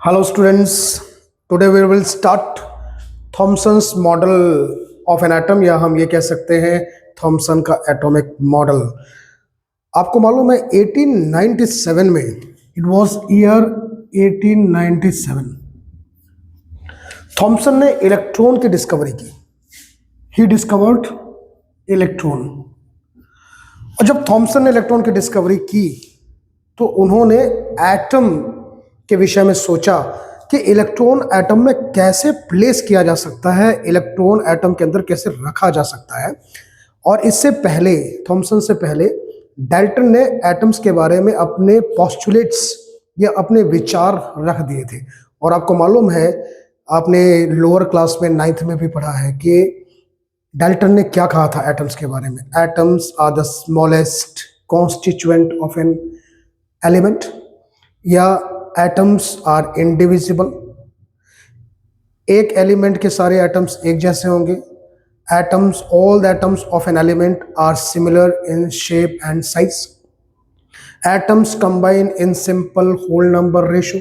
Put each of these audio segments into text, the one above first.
Hello students, today we will start Thomson's model of an atom या हम ये कह सकते हैं थॉमसन का एटॉमिक मॉडल। आपको मालूम है 1897 में, इट वाज ईयर 1897, थॉमसन ने इलेक्ट्रॉन की डिस्कवरी की। He discovered electron. और जब थॉमसन ने इलेक्ट्रॉन की डिस्कवरी की तो उन्होंने एटम के विषय में सोचा कि इलेक्ट्रॉन एटम में कैसे प्लेस किया जा सकता है, इलेक्ट्रॉन एटम के अंदर कैसे रखा जा सकता है। और इससे पहले, थॉमसन से पहले, डाल्टन ने एटम्स के बारे में अपने पोस्टुलेट्स या अपने विचार रख दिए थे। और आपको मालूम है, आपने लोअर क्लास में 9th में भी पढ़ा है कि डाल्टन ने क्या कहा था एटम्स के बारे में। Atoms are the smallest constituent of an element, या एटम्स आर इंडिविजिबल। एक एलिमेंट के सारे एटम्स एक जैसे होंगे। Atoms, all the atoms of an element are similar in shape and size. Atoms combine in simple whole number ratio.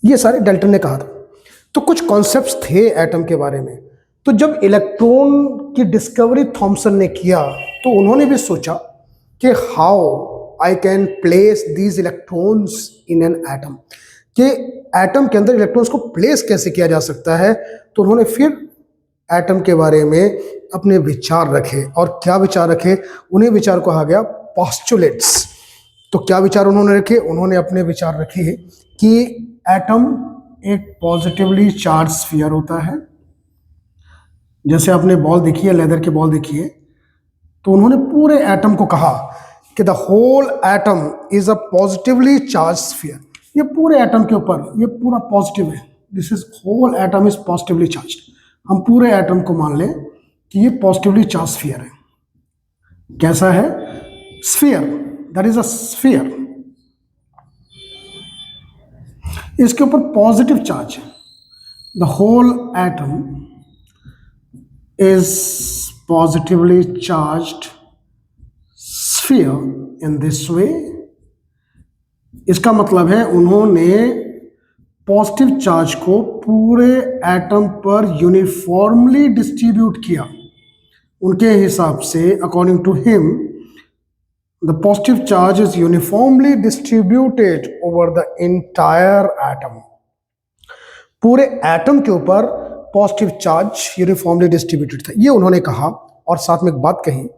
ये सारे Dalton ने कहा था। तो कुछ कॉन्सेप्ट्स थे एटम के बारे में। तो जब इलेक्ट्रॉन की डिस्कवरी थॉमसन ने किया तो उन्होंने भी सोचा कि how I can place these electrons in an atom, कि एटम के अंदर इलेक्ट्रॉन्स को प्लेस कैसे किया जा सकता है। तो उन्होंने फिर एटम के बारे में अपने विचार रखे। और क्या विचार रखे? उन्हीं विचार को कहा गया पोस्टुलेट्स। तो क्या विचार उन्होंने रखे? उन्होंने अपने विचार रखे कि एटम एक पॉजिटिवली चार्ज स्फीयर होता है। जैसे आपने बॉल देखी है, लेदर की बॉल देखी है, तो उन्होंने पूरे एटम को कहा कि the whole atom is a positively charge sphere. ये पूरे एटम के ऊपर ये पूरा पॉजिटिव है। This is whole atom is positively charge. हम पूरे एटम को मान लें कि ये पॉजिटिवली चार्ज स्फीयर है। कैसा है? Sphere, that is a sphere. इसके ऊपर पॉजिटिव चार्ज है। The whole atom is positively charged sphere in this way. इसका मतलब है उन्होंने पॉजिटिव चार्ज को पूरे एटम पर यूनिफॉर्मली डिस्ट्रीब्यूट किया। उनके हिसाब से, according to him, the positive charge is uniformly distributed over the entire atom. पूरे एटम के ऊपर पॉजिटिव चार्ज यूनिफॉर्मली डिस्ट्रीब्यूटेड था, ये उन्होंने कहा। और साथ में एक बात कही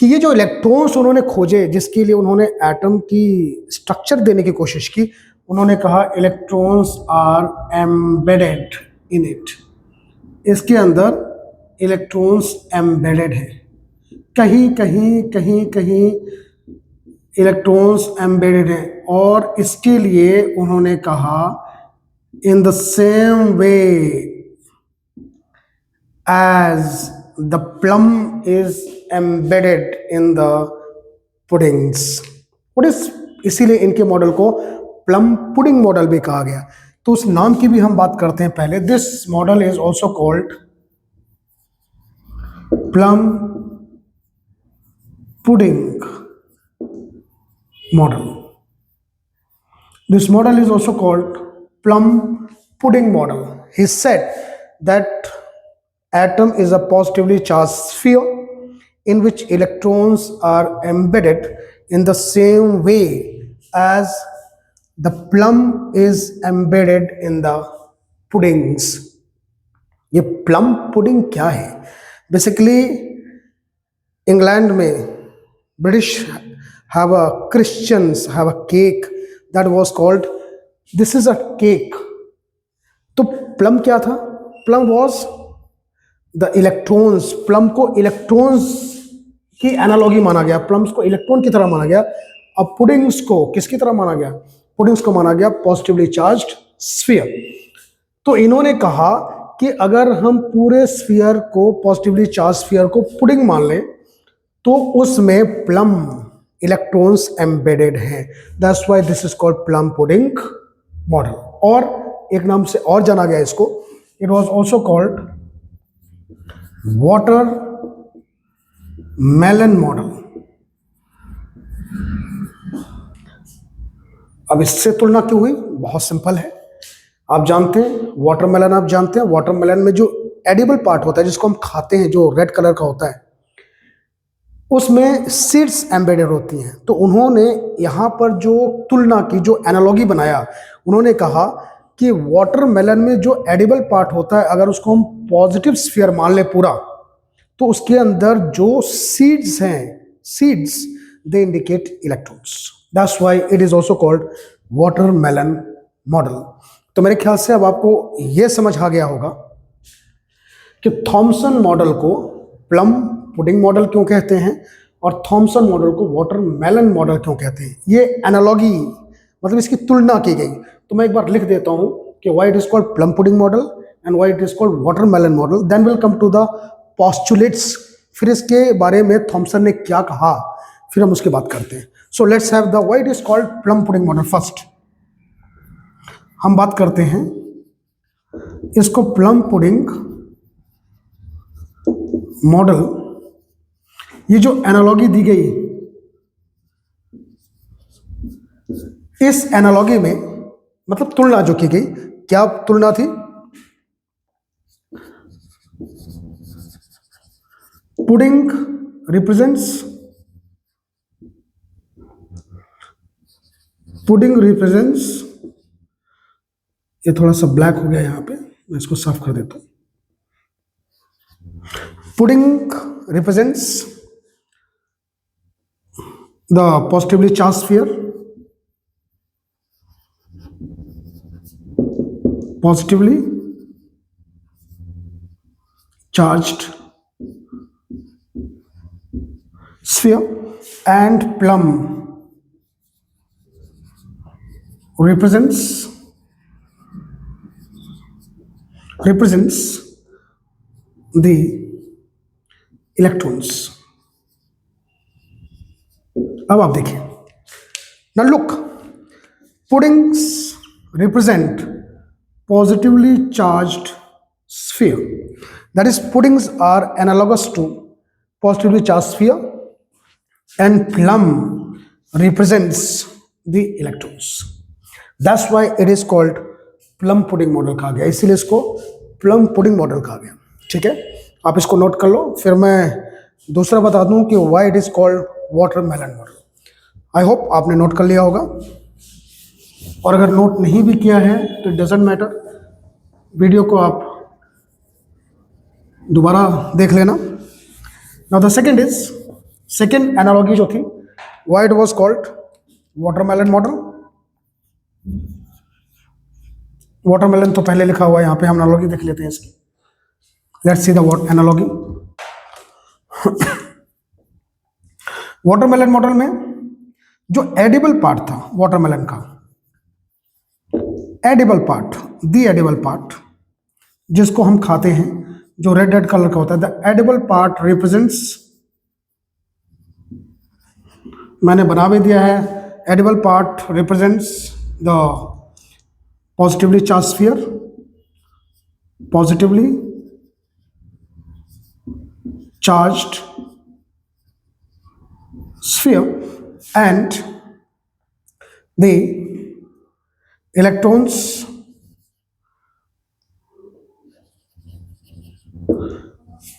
कि ये जो इलेक्ट्रॉन्स उन्होंने खोजे, जिसके लिए उन्होंने एटम की स्ट्रक्चर देने की कोशिश की, उन्होंने कहा electrons are embedded in it. इसके अंदर इलेक्ट्रॉन्स एम्बेडेड है। कहीं कहीं कहीं कहीं इलेक्ट्रॉन्स एम्बेडेड है। और इसके लिए उन्होंने कहा इन the same way as the plum is embedded in the puddings. What is, इसीलिए इनके मॉडल को प्लम पुडिंग मॉडल भी कहा गया। तो उस नाम की भी हम बात करते हैं पहले। This model is also called plum pudding model. This model is also called plum pudding model. He said that atom is a positively charged sphere in which electrons are embedded in the same way as the plum is embedded in the puddings. ये plum pudding क्या है? Basically, England में British have a Christians have a cake that was called, this is a cake. तो plum क्या था? Plum was the electrons. Plum को electrons की analogy माना गया, प्लम्स को इलेक्ट्रॉन की तरह माना गया। अब पुडिंग्स को किसकी तरह माना गया? पुडिंग्स को माना गया पॉजिटिवली चार्ज्ड स्फीयर। तो इन्होंने कहा कि अगर हम पूरे स्फीयर को, पॉजिटिवली चार्ज स्फीयर को पुडिंग मान लें, तो उसमें प्लम इलेक्ट्रॉन्स एम्बेडेड हैं। That's why this is called plum pudding model. और एक नाम से और जाना गया इसको, it was also called watermelon model. अब इससे तुलना क्यों हुई? बहुत सिंपल है। आप जानते हैं वाटरमेलन, आप जानते हैं वाटरमेलन में जो एडिबल पार्ट होता है जिसको हम खाते हैं, जो रेड कलर का होता है, उसमें सीड्स एम्बेडेड होती हैं। तो उन्होंने यहाँ पर जो तुलना की, जो एनालॉगी बनाया, उन्होंने कहा कि वाटरमेलन में जो एडिबल पार्ट होता है अगर उसको हम पॉजिटिव स्फीयर मान ले पूरा, तो उसके अंदर जो सीड्स हैं, seeds they indicate electrons. That's why it is also called watermelon model. तो मेरे ख्याल से अब आपको यह समझ आ गया होगा कि थॉमसन मॉडल को प्लम पुडिंग मॉडल क्यों कहते हैं और थॉमसन मॉडल को वाटरमेलन मॉडल क्यों कहते हैं। ये एनालॉगी मतलब इसकी तुलना की गई। तो मैं एक बार लिख देता हूं कि why it is called plum pudding model and why it is called watermelon model. Then will come to the postulates. फिर इसके बारे में थॉमसन ने क्या कहा, फिर हम उसकी बात करते हैं। So let's have the why it is called plum pudding model. First हम बात करते हैं इसको प्लम पुडिंग मॉडल। ये जो एनालॉगी दी गई, इस एनालॉगी में मतलब तुलना जो की गई, क्या तुलना थी? पुडिंग रिप्रेजेंट्स, ये थोड़ा सा ब्लैक हो गया यहाँ पे, मैं इसको साफ कर देता हूं। Pudding represents the positively charge sphere, positively charged sphere, and plum represents the electrons. अब आप देखिए, now look, puddings represent positively charged sphere. That is, puddings are analogous to positively charged sphere, and plum represents the electrons. That's why it is called plum pudding model कहा गया, इसीलिए इसको plum pudding model कहा गया। ठीक है, आप इसको नोट कर लो, फिर मैं दूसरा बता दूं कि why it is called watermelon model. I hope आपने नोट कर लिया होगा, और अगर नोट नहीं भी किया है तो इट डजेंट मैटर, वीडियो को आप दोबारा देख लेना। नाउ द सेकेंड एनालॉगी जो थी, why it was called watermelon model. Watermelon तो पहले लिखा हुआ है, यहाँ पे हम एनालॉगी देख लेते हैं इसकी। Let's see the analogy. Watermelon model में जो एडिबल पार्ट था वाटरमेलन का, edible part, the edible part जिसको हम खाते हैं, जो रेड रेड कलर का होता है, द एडिबल पार्ट रिप्रेजेंट्स, मैंने बना भी दिया है, edible part represents the positively charge sphere, positively charged sphere, and the electrons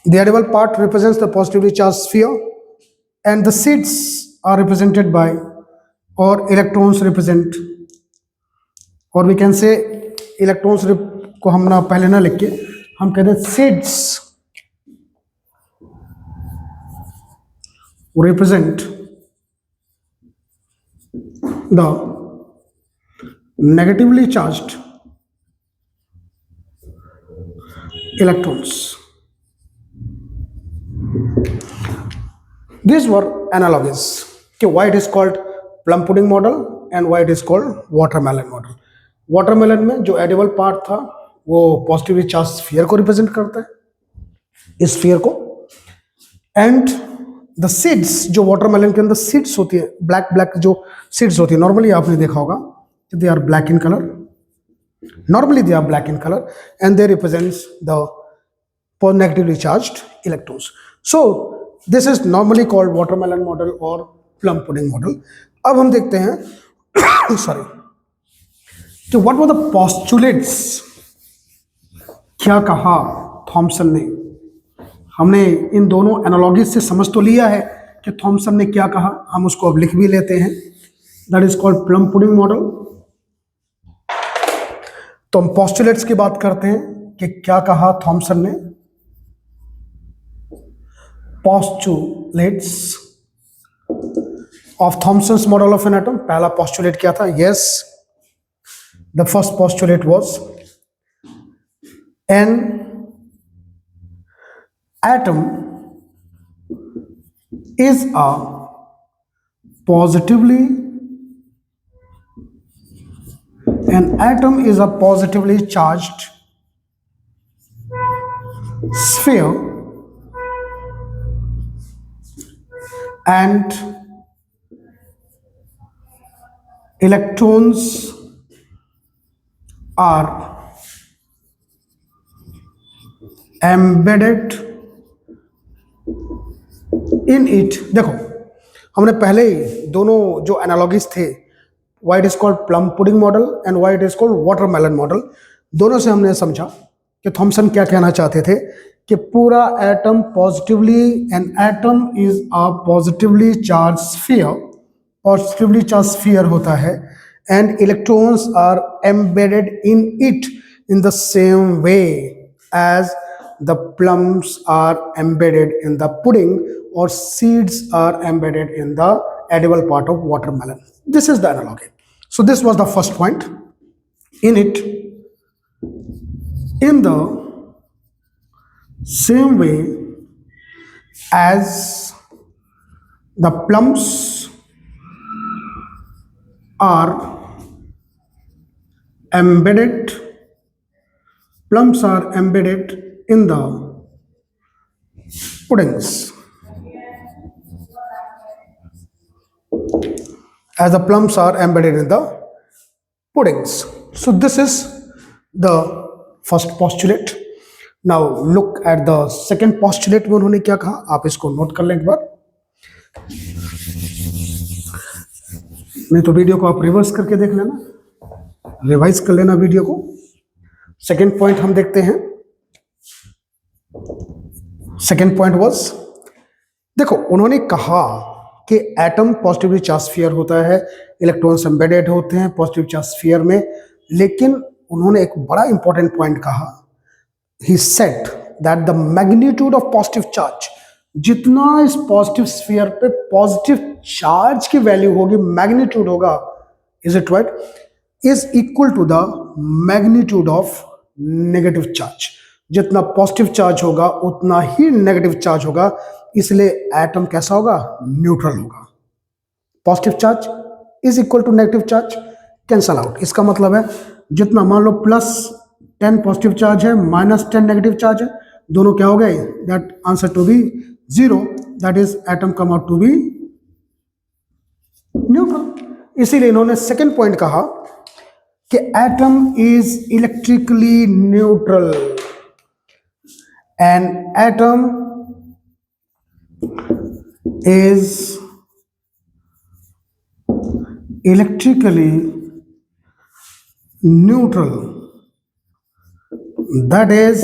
the edible part represents the positively charged sphere, and the seeds are represented by, or electrons represent, or we can say electrons को हम ना पहले ना लिख के हम कहते हैं seeds represent the negatively charged electrons. These were analogies कि why it is called plum pudding model and why it is called watermelon model. Watermelon में जो एडिबल पार्ट था वो पॉजिटिवली चार्ज स्फीयर को रिप्रेजेंट करता है, इस स्फीयर को, एंड द सीड्स, जो वाटरमेलन के अंदर सीड्स होती है, ब्लैक ब्लैक जो सीड्स होती है, नॉर्मली आपने देखा होगा they are black in color, normally they are black in color, and they represents the negatively charged electrons. So this is normally called watermelon model or plum pudding model. अब हम देखते हैं sorry तो what were the postulates, क्या कहा Thompson ने। हमने इन दोनों एनालॉजीज से समझ तो लिया है कि थॉमसन ने क्या कहा, हम उसको अब लिख भी लेते हैं। That is called plum pudding model. तो हम पोस्टुलेट्स की बात करते हैं कि क्या कहा थॉमसन ने। Postulates of Thomson's model of an atom. पहला पोस्टुलेट क्या था? Yes, the first postulate was an atom is a positively charged sphere and electrons are embedded in it. देखो, हमने पहले ही दोनों जो एनालॉजीज थे, why it is called plum pudding model and why it is called watermelon model, दोनों से हमने समझा कि थॉमसन क्या कहना चाहते थे कि पूरा atom positively, an atom is a positively charge sphere, positively charge sphere होता है, and electrons are embedded in it in the same way as the plums are embedded in the pudding or seeds are embedded in the edible part of watermelon. This is the analogy. So this was the first point. In it, in the same way as the plums are embedded in the puddings, as the plums are embedded in the puddings. So this is the first postulate. Now look at the second postulate में उन्होंने क्या कहा, आप इसको note कर लें एक बार, नहीं तो वीडियो को आप रिवर्स करके देख लेना, रिवाइज कर लेना वीडियो को। सेकेंड पॉइंट हम देखते हैं। सेकेंड पॉइंट वाज, देखो उन्होंने कहा कि एटम पॉजिटिवली चार्ज स्फीयर होता है, इलेक्ट्रॉन्स एम्बेडेड होते हैं पॉजिटिव चार्ज स्फीयर में, लेकिन उन्होंने एक बड़ा इंपॉर्टेंट पॉइंट कहा। He said that the magnitude of positive charge, जितना इस पॉजिटिव स्फीयर पे पॉजिटिव चार्ज की वैल्यू होगी, मैग्नीट्यूड होगा, is it right, is equal to the magnitude of negative charge. जितना पॉजिटिव चार्ज होगा उतना ही नेगेटिव चार्ज होगा, इसलिए एटम कैसा होगा? न्यूट्रल होगा। Positive charge is equal to negative charge, cancel out. इसका मतलब है जितना, मान लो +10 पॉजिटिव चार्ज है, -10 नेगेटिव चार्ज है, दोनों क्या हो गए? That answer to be 0, that is atom come out to be neutral. इसीलिए इन्होंने सेकेंड पॉइंट कहा कि atom is electrically neutral, an atom is electrically neutral, that is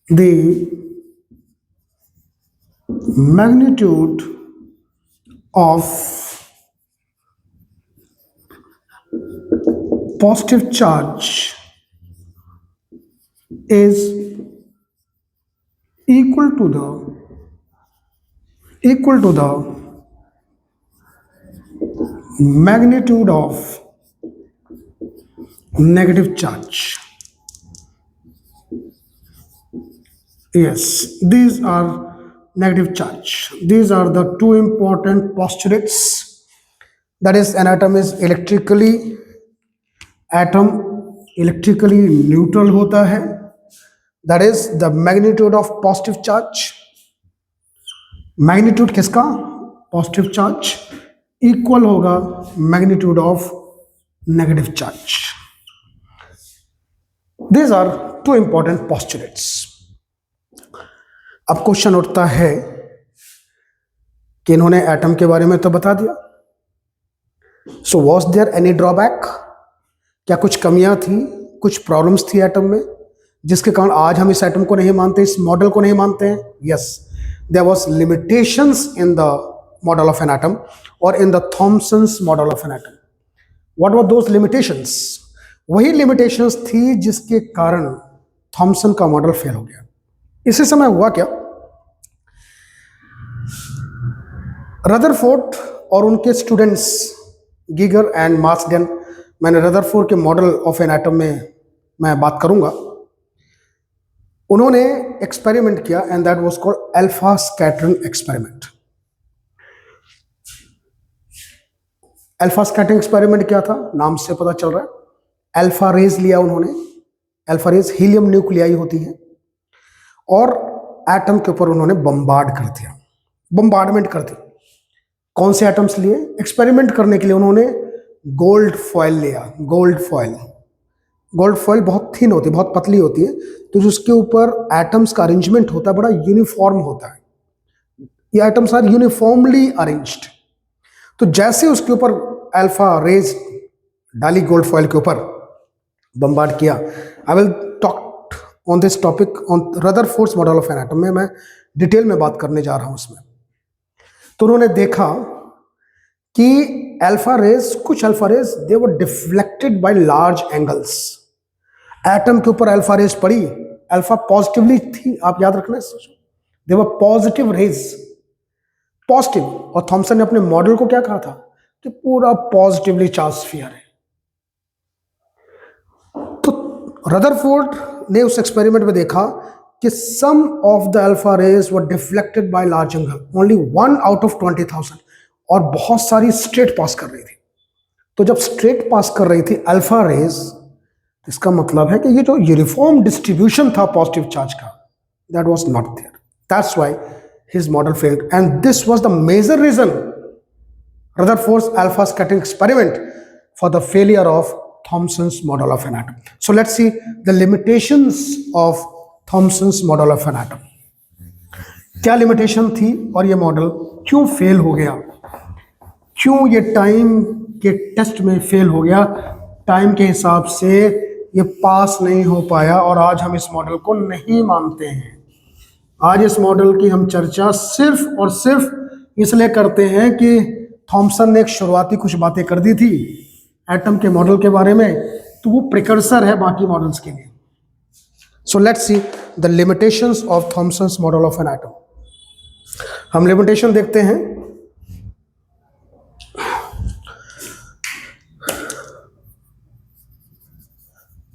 the magnitude of positive charge is equal to the magnitude of negative charge. Yes, these are negative charge. These are the two important postulates. That is, an atom electrically neutral होता है, that is the magnitude of positive charge, magnitude किसका? positive charge equal होगा magnitude of negative charge. These are two important postulates. अब question उठता है कि इन्होंने atom के बारे में तो बता दिया, so was there any drawback? क्या कुछ कमियां थी, कुछ प्रॉब्लम्स थी एटम में, जिसके कारण आज हम इस एटम को नहीं मानते, इस मॉडल को नहीं मानते हैं? Yes, there was limitations in the model of an atom और in the Thomson's model of an atom. What were those limitations? वही लिमिटेशंस थी जिसके कारण थॉमसन का मॉडल फेल हो गया. इसी समय हुआ क्या, रदरफोर्ड और उनके स्टूडेंट्स गीगर एंड मार्क्सडेन, मैंने रदरफोर्ड के मॉडल ऑफ एन एटम में मैं बात करूंगा, उन्होंने एक्सपेरिमेंट किया and that was called alpha scattering experiment. Alpha scattering experiment क्या था, नाम से पता चल रहा है. अल्फा रेज लिया उन्होंने. अल्फा रेज हीलियम न्यूक्लियाई होती है और एटम के ऊपर उन्होंने बम्बार्ड कर दिया, बम्बार्डमेंट कर दी. कौन से एटम्स लिए? एक्सपेरिमेंट करने के लिए उन्होंने गोल्ड फॉयल लिया. गोल्ड फॉयल, गोल्ड फॉयल बहुत थिन होती है, बहुत पतली होती है, तो जो उसके ऊपर एटम्स का अरेंजमेंट होता है बड़ा यूनिफॉर्म होता है. ये एटम्स आर यूनिफॉर्मली अरेंज्ड. तो जैसे उसके ऊपर अल्फा रेज डाली गोल्ड फॉयल के ऊपर, बम्बार्ड किया. I will talk on this topic on Rutherford's model of an atom में मैं डिटेल में बात करने जा रहा हूं उसमें. तो उन्होंने देखा कि अल्फा रेज, कुछ alpha rays they were deflected by large angles. Atom के ऊपर अल्फा रेज पड़ी, अल्फा पॉजिटिवली थी, आप याद रखना, they were positive rays, positive. और थॉमसन ने अपने मॉडल को क्या कहा था कि पूरा पॉजिटिवली चार्ज स्फीयर है. तो रदरफोर्ड ने उस एक्सपेरिमेंट में देखा कि some of the alpha rays were deflected by large angle, only 1 out of 20,000, और बहुत सारी स्ट्रेट पास कर रही थी. तो जब स्ट्रेट पास कर रही थी अल्फा रेज, इसका मतलब है कि ये जो यूनिफॉर्म डिस्ट्रीब्यूशन था पॉजिटिव चार्ज का, that was not there. That's why his model failed and this was the major reason, Rutherford's alpha scattering experiment, for the failure of Thomson's model of an atom. So let's see the limitations of Thomson's model of an atom. क्या limitation थी और ये model क्यों fail हो गया, क्यों ये time के टेस्ट में फेल हो गया, टाइम के हिसाब से ये पास नहीं हो पाया और आज हम इस मॉडल को नहीं मानते हैं. आज इस मॉडल की हम चर्चा सिर्फ और सिर्फ इसलिए करते हैं कि थॉमसन ने एक शुरुआती कुछ बातें कर दी थी एटम के मॉडल के बारे में, तो वो प्रिकर्सर है बाकी मॉडल्स के लिए. So let's see the limitations of Thomson's model of an atom. हम लिमिटेशन देखते हैं.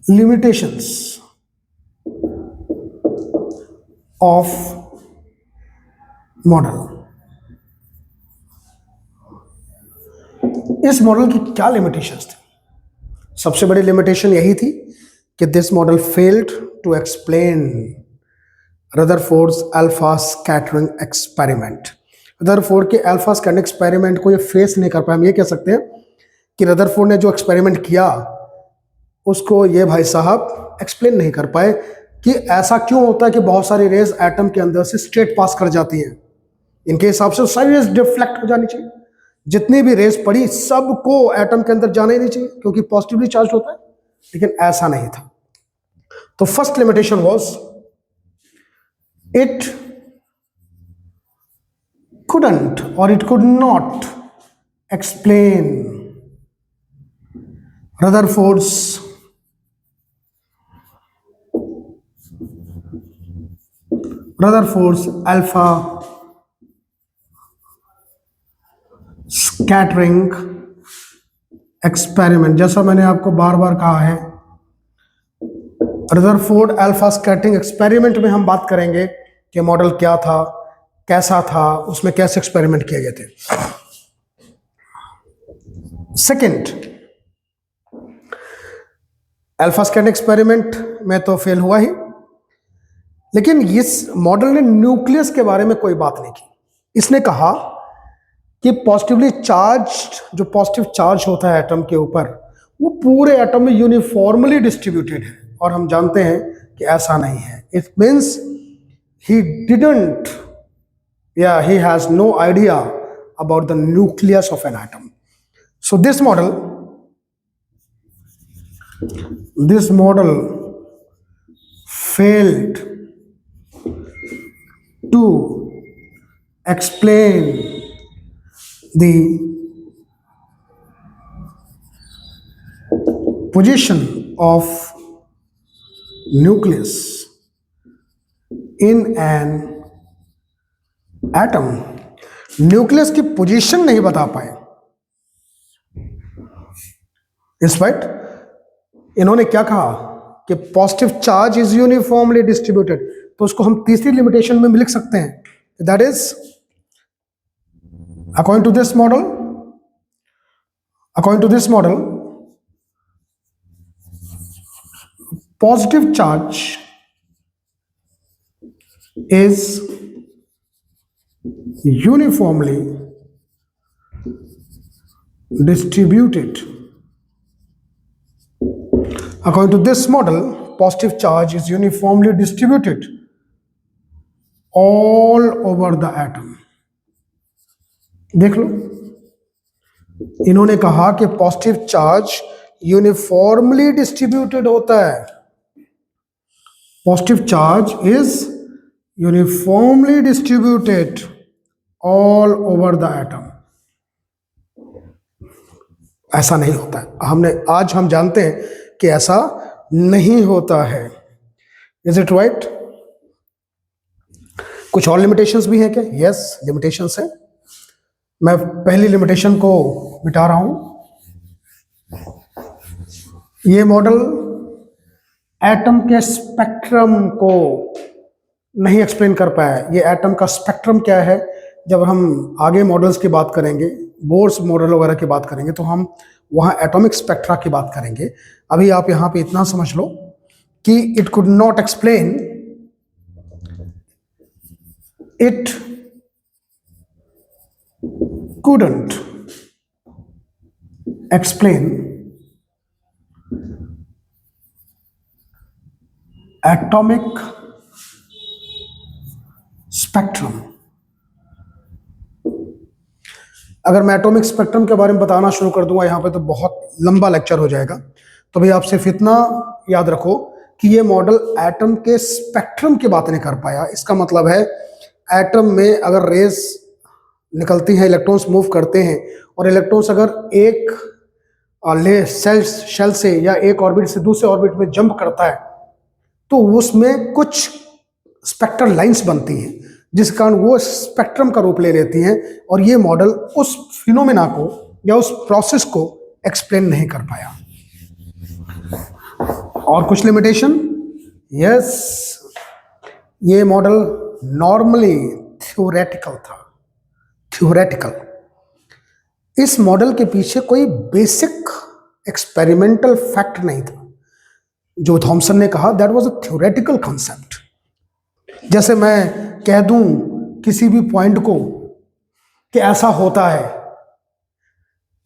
Limitations of model. इस मॉडल की क्या लिमिटेशंस थी? सबसे बड़ी लिमिटेशन यही थी कि this model failed to explain Rutherford's alpha scattering experiment. Rutherford के अल्फा स्कैटरिंग एक्सपेरिमेंट को ये फेस नहीं कर पाया. हम ये कह सकते हैं कि रदरफोर्ड ने जो एक्सपेरिमेंट किया उसको ये भाई साहब एक्सप्लेन नहीं कर पाए कि ऐसा क्यों होता है कि बहुत सारी रेज एटम के अंदर से स्ट्रेट पास कर जाती हैं. इनके हिसाब से सारी रेज डिफ्लेक्ट हो जानी चाहिए, जितनी भी रेस पड़ी सबको एटम के अंदर जाना ही नहीं चाहिए क्योंकि पॉजिटिवली चार्ज होता है, लेकिन ऐसा नहीं था. तो first limitation was it couldn't or it could not explain Rutherford's alpha scattering experiment. जैसा मैंने आपको बार बार कहा है, रदरफोर्ड अल्फा स्कैटरिंग एक्सपेरिमेंट में हम बात करेंगे कि मॉडल क्या था, कैसा था, उसमें कैसे एक्सपेरिमेंट किए गए थे. सेकंड, अल्फा स्कैटरिंग एक्सपेरिमेंट में तो फेल हुआ ही, लेकिन इस मॉडल ने न्यूक्लियस के बारे में कोई बात नहीं की. इसने कहा कि पॉजिटिवली चार्ज, जो पॉजिटिव चार्ज होता है एटम के ऊपर, वो पूरे एटम में यूनिफॉर्मली डिस्ट्रीब्यूटेड है, और हम जानते हैं कि ऐसा नहीं है. इट मीन्स ही डिडंट या he has no idea about the nucleus of an atom. So this model this model failed to explain the position of nucleus in an atom. Nucleus की पोजीशन नहीं बता पाए। In spite इन्होंने क्या कहा कि positive charge is uniformly distributed, तो उसको हम तीसरी लिमिटेशन में लिख सकते हैं, that is according to this model positive charge is uniformly distributed. According to this model, positive charge is uniformly distributed all over the atom. देख लो, इन्होंने कहा कि पॉजिटिव चार्ज यूनिफॉर्मली डिस्ट्रीब्यूटेड होता है। Positive charge is uniformly distributed all over the atom. ऐसा नहीं होता है। आज हम जानते हैं कि ऐसा नहीं होता है। Is it right? कुछ और लिमिटेशंस भी हैं क्या? Yes, लिमिटेशंस हैं। मैं पहली लिमिटेशन को मिटा रहा हूं। ये मॉडल एटम के स्पेक्ट्रम को नहीं एक्सप्लेन कर पाया है। ये एटम का स्पेक्ट्रम क्या है, जब हम आगे मॉडल्स की बात करेंगे, बोर्स मॉडल वगैरह की बात करेंगे, तो हम वहाँ एटॉमिक स्पेक्ट्रा की बात करेंगे। अभी आप यहाँ पे इतना समझ लो कि it could not explain, it couldn't explain atomic spectrum। अगर मैं एटॉमिक स्पेक्ट्रम के बारे में बताना शुरू कर दूंगा यहाँ पे तो बहुत लंबा लेक्चर हो जाएगा। तो भाई आप सिर्फ इतना याद रखो कि ये मॉडल एटम के स्पेक्ट्रम की बात नहीं कर पाया। इसका मतलब है एटम में अगर रेस निकलती हैं, इलेक्ट्रॉन्स मूव करते हैं, और इलेक्ट्रॉन्स अगर एक शेल से या एक ऑर्बिट से दूसरे ऑर्बिट में जंप करता है तो उसमें कुछ स्पेक्ट्रल लाइंस बनती हैं, जिस कारण वो स्पेक्ट्रम का रूप ले लेती हैं, और ये मॉडल उस फिनोमेना को या उस प्रोसेस को एक्सप्लेन नहीं कर पाया। और कुछ लिमिटेशन, यस, ये मॉडल नॉर्मली थ्योरेटिकल था। थ्योरेटिकल, इस मॉडल के पीछे कोई बेसिक एक्सपेरिमेंटल फैक्ट नहीं था। जो थॉमसन ने कहा that was a theoretical concept. जैसे मैं कह दूं किसी भी पॉइंट को कि ऐसा होता है,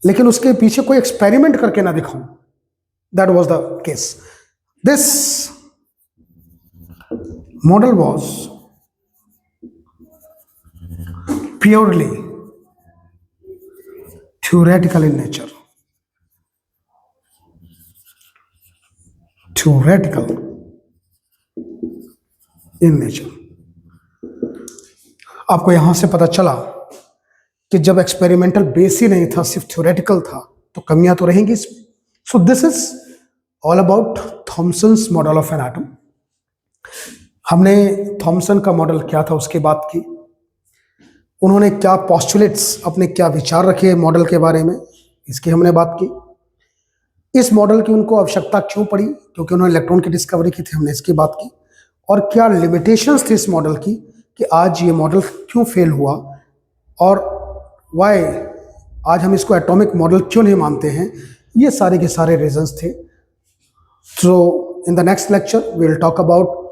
लेकिन उसके पीछे कोई एक्सपेरिमेंट करके ना दिखाऊं, that was the case. This model was purely theoretical in nature. Theoretical in nature. आपको यहां से पता चला कि जब एक्सपेरिमेंटल बेस ही नहीं था, सिर्फ थ्योरेटिकल था, तो कमियां तो रहेंगी इसमें। So this is all about Thomson's model of an atom. हमने थॉमसन का मॉडल क्या था उसकी बात की, उन्होंने क्या पॉस्टुलेट्स, अपने क्या विचार रखे मॉडल के बारे में, इसकी हमने बात की। इस मॉडल की उनको आवश्यकता क्यों पड़ी, क्योंकि उन्होंने इलेक्ट्रॉन की डिस्कवरी की थी, हमने इसकी बात की। और क्या लिमिटेशंस थी इस मॉडल की कि आज ये मॉडल क्यों फेल हुआ, और वाई आज हम इसको एटॉमिक मॉडल क्यों नहीं मानते हैं। ये सारे के सारे रीजंस थे। So in the next lecture we will talk about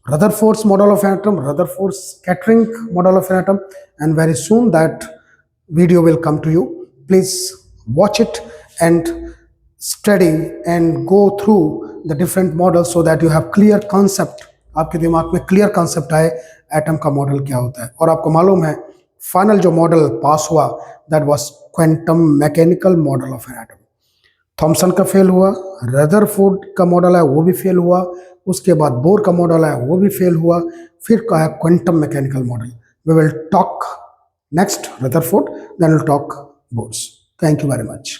Rutherford's model of an atom, Rutherford's scattering model of an atom, and very soon that video will come to you. Please watch it and study and go through the different models so that you have clear concept, आपके दिमाग में clear concept आए atom का model क्या होता है। और आपको मालूम है फाइनल जो मॉडल पास हुआ that was quantum mechanical model of an atom. Thomson का फेल हुआ, रदरफोर्ड का मॉडल है वो भी फेल हुआ, उसके बाद बोर का मॉडल है वो भी फेल हुआ, फिर का है quantum mechanical model. We will talk next Rutherford, then will talk Bohr's. Thank you very much.